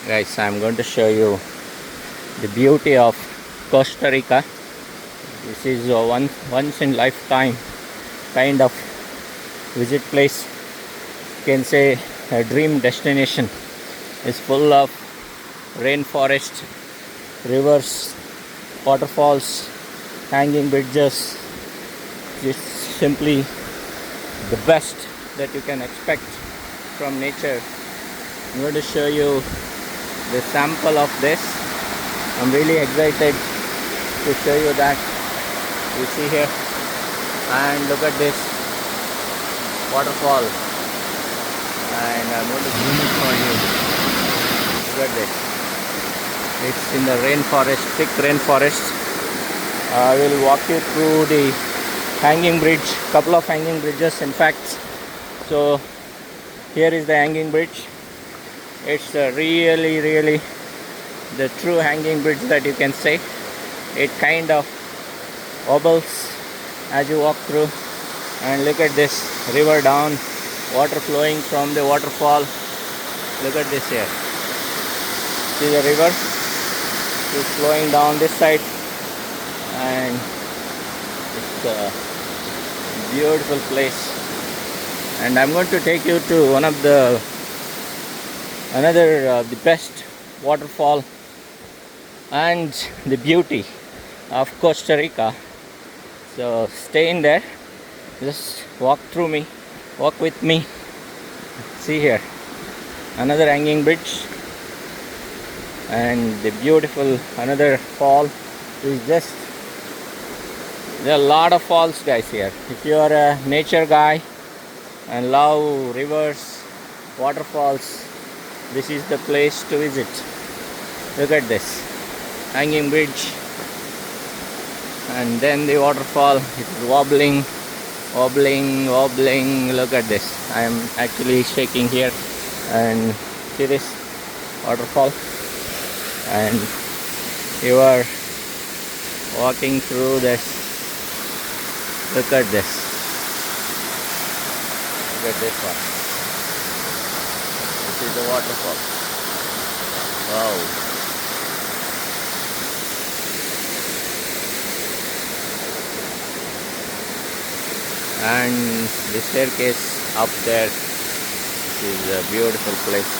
Guys, I'm going to show you the beauty of Costa Rica. This is a once in lifetime kind of visit place. You can say a dream destination. It's full of rainforest, rivers, waterfalls, hanging bridges. It's simply the best that you can expect from nature. I'm going to show you the sample of this. I'm really excited to show you that. You see here, and look at this waterfall, and I'm going to zoom it for you. Look at this. It's in the rainforest, thick rainforest. I will walk you through the hanging bridge, couple of hanging bridges in fact. So here is the hanging bridge. It's really the true hanging bridge that you can say. It kind of wobbles as you walk through, and look at this river down, water flowing from the waterfall. Look at this here. See the river is flowing down this side, and it's a beautiful place. And I'm going to take you to one of the the best waterfall and the beauty of Costa Rica. So stay in there, just walk with me. See here, another hanging bridge, and the beautiful another fall is just, there are a lot of falls, guys, here. If you are a nature guy and love rivers, waterfalls, this is the place to visit. Look at this hanging bridge, and then the waterfall. It is wobbling. Look at this. I am actually shaking here, and see this waterfall, and you are walking through this. Look at this. Look at this one. This is the waterfall. Wow. And the staircase up there. This is a beautiful place.